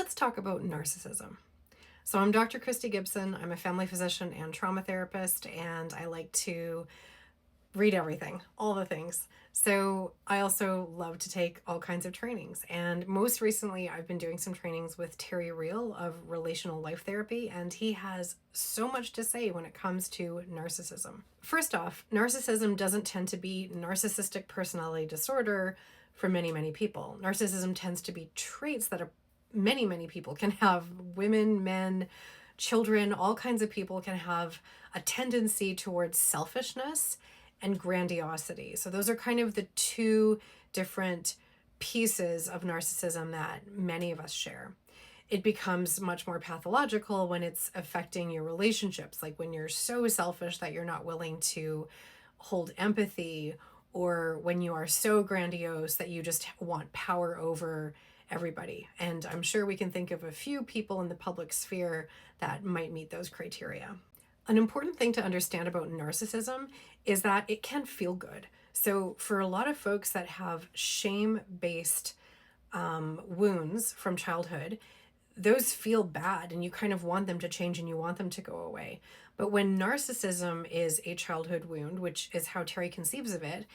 Let's talk about narcissism. So, I'm Dr. Christy Gibson. I'm a family physician and trauma therapist, and I like to read everything, all the things. So, I also love to take all kinds of trainings. And most recently, I've been doing some trainings with Terry Real of Relational Life Therapy, and he has so much to say when it comes to narcissism. First off, narcissism doesn't tend to be narcissistic personality disorder for many, many people. Narcissism tends to be traits that are many people can have. Women, men, children, all kinds of people can have a tendency towards selfishness and grandiosity. So those are kind of the two different pieces of narcissism that many of us share. It becomes much more pathological when it's affecting your relationships, like when you're so selfish that you're not willing to hold empathy, or when you are so grandiose that you just want power over everybody. And I'm sure we can think of a few people in the public sphere that might meet those criteria. An important thing to understand about narcissism is that it can feel good. So, for a lot of folks that have shame based wounds from childhood, those feel bad and you kind of want them to change and you want them to go away. But when narcissism is a childhood wound, which is how Terry conceives of it,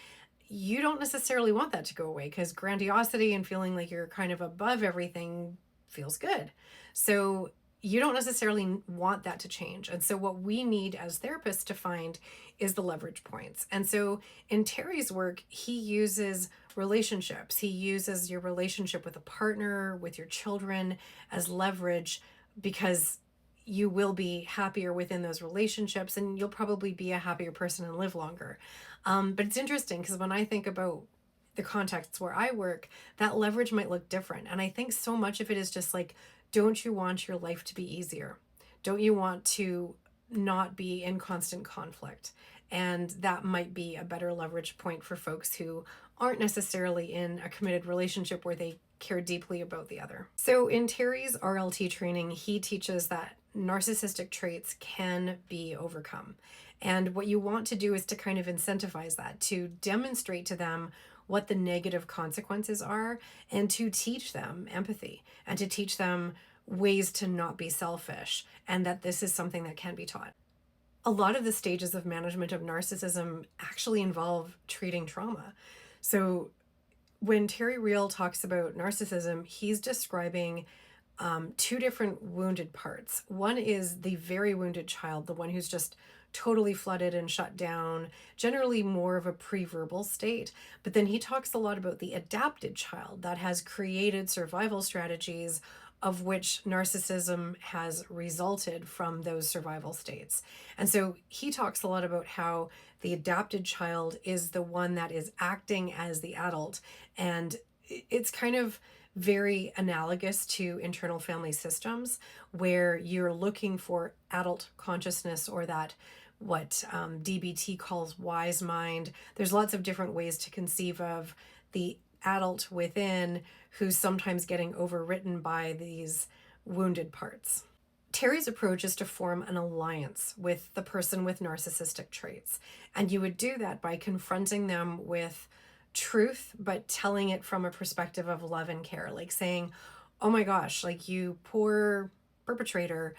you don't necessarily want that to go away because grandiosity and feeling like you're kind of above everything feels good. So you don't necessarily want that to change. And so what we need as therapists to find is the leverage points. And so in Terry's work, he uses relationships. He uses your relationship with a partner, with your children as leverage, because you will be happier within those relationships and you'll probably be a happier person and live longer. But it's interesting because when I think about the contexts where I work, that leverage might look different. And I think so much of it is just like, don't you want your life to be easier? Don't you want to not be in constant conflict? And that might be a better leverage point for folks who aren't necessarily in a committed relationship where they care deeply about the other. So in Terry's RLT training, he teaches that narcissistic traits can be overcome. And what you want to do is to kind of incentivize that, to demonstrate to them what the negative consequences are, and to teach them empathy and to teach them ways to not be selfish, and that this is something that can be taught. A lot of the stages of management of narcissism actually involve treating trauma. So when Terry Real talks about narcissism, he's describing two different wounded parts. One is the very wounded child, the one who's just totally flooded and shut down, generally more of a pre-verbal state. But then he talks a lot about the adapted child that has created survival strategies of which narcissism has resulted from those survival states. And so he talks a lot about how the adapted child is the one that is acting as the adult. And it's kind of very analogous to internal family systems where you're looking for adult consciousness, or that what DBT calls wise mind. There's lots of different ways to conceive of the adult within who's sometimes getting overwritten by these wounded parts. Terry's approach is to form an alliance with the person with narcissistic traits. And you would do that by confronting them with truth, but telling it from a perspective of love and care, like saying, oh my gosh, like you poor perpetrator,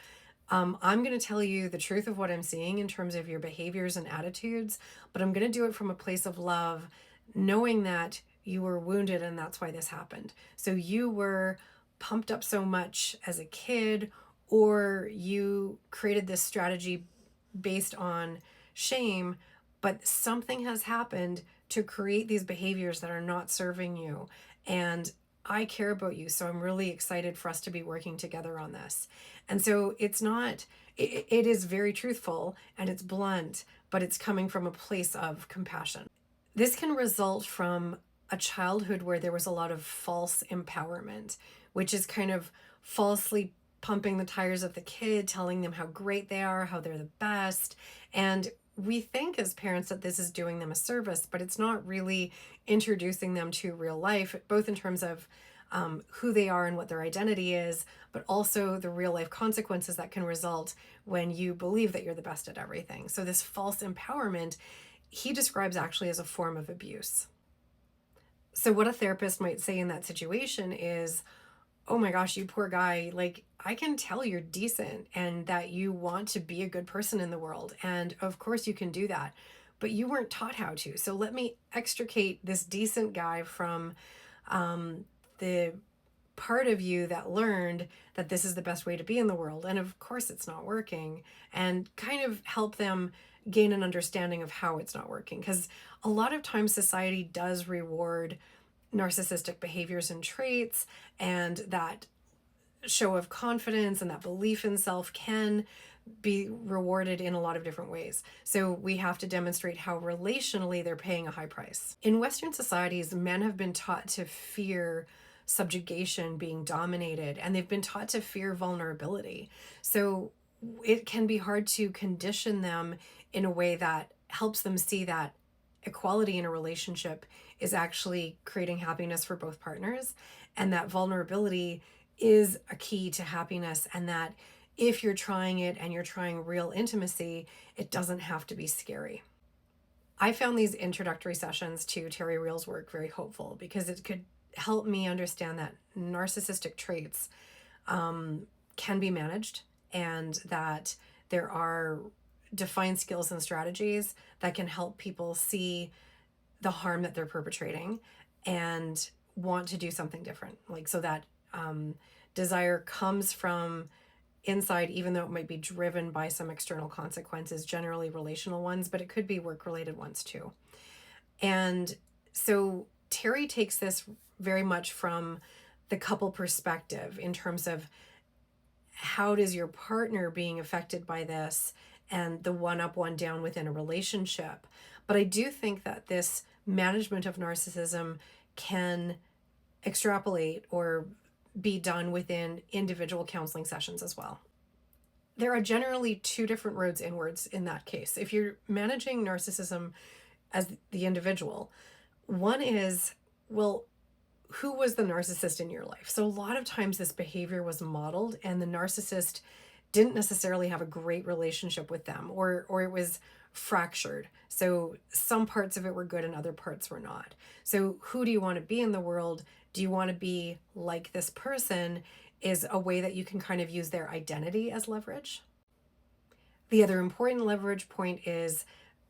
I'm going to tell you the truth of what I'm seeing in terms of your behaviors and attitudes, but I'm going to do it from a place of love, knowing that you were wounded and that's why this happened. So you were pumped up so much as a kid, or you created this strategy based on shame, but something has happened to create these behaviors that are not serving you. And I care about you, so I'm really excited for us to be working together on this. And so it's not, it is very truthful and it's blunt, but it's coming from a place of compassion. This can result from a childhood where there was a lot of false empowerment, which is kind of falsely pumping the tires of the kid, telling them how great they are, how they're the best. And we think as parents that this is doing them a service, but it's not really introducing them to real life, both in terms of who they are and what their identity is, but also the real life consequences that can result when you believe that you're the best at everything. So this false empowerment, he describes actually as a form of abuse. So what a therapist might say in that situation is, oh my gosh, you poor guy, like I can tell you're decent and that you want to be a good person in the world. And of course you can do that, but you weren't taught how to. So let me extricate this decent guy from the part of you that learned that this is the best way to be in the world. And of course it's not working, and kind of help them gain an understanding of how it's not working. Because a lot of times society does reward narcissistic behaviors and traits, and that show of confidence and that belief in self can be rewarded in a lot of different ways. So we have to demonstrate how relationally they're paying a high price. In Western societies, men have been taught to fear subjugation, being dominated, and they've been taught to fear vulnerability. So it can be hard to condition them in a way that helps them see that equality in a relationship is actually creating happiness for both partners, and that vulnerability is a key to happiness, and that if you're trying it and you're trying real intimacy, it doesn't have to be scary. I found these introductory sessions to Terry Real's work very hopeful, because it could help me understand that narcissistic traits can be managed, and that there are defined skills and strategies that can help people see the harm that they're perpetrating and want to do something different. Like, so that desire comes from inside, even though it might be driven by some external consequences, generally relational ones, but it could be work related ones too. And so Terry takes this very much from the couple perspective in terms of how does your partner being affected by this, and the one up, one down within a relationship. But I do think that this management of narcissism can extrapolate or be done within individual counseling sessions as well. There are generally two different roads inwards in that case. If you're managing narcissism as the individual, one is, well, who was the narcissist in your life? So a lot of times this behavior was modeled, and the narcissist didn't necessarily have a great relationship with them, or it was fractured. So some parts of it were good and other parts were not. So who do you want to be in the world? Do you want to be like this person? Is a way that you can kind of use their identity as leverage. The other important leverage point is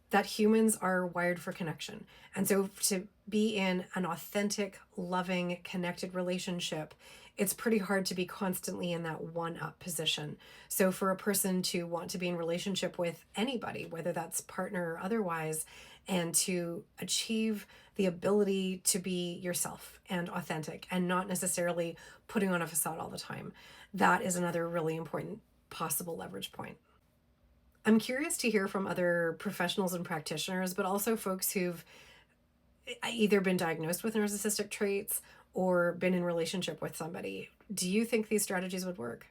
that humans are wired for connection. And so to be in an authentic, loving, connected relationship, it's pretty hard to be constantly in that one-up position. So for a person to want to be in relationship with anybody, whether that's partner or otherwise, and to achieve the ability to be yourself and authentic and not necessarily putting on a facade all the time, that is another really important possible leverage point. I'm curious to hear from other professionals and practitioners, but also folks who've either been diagnosed with narcissistic traits or been in relationship with somebody. Do you think these strategies would work?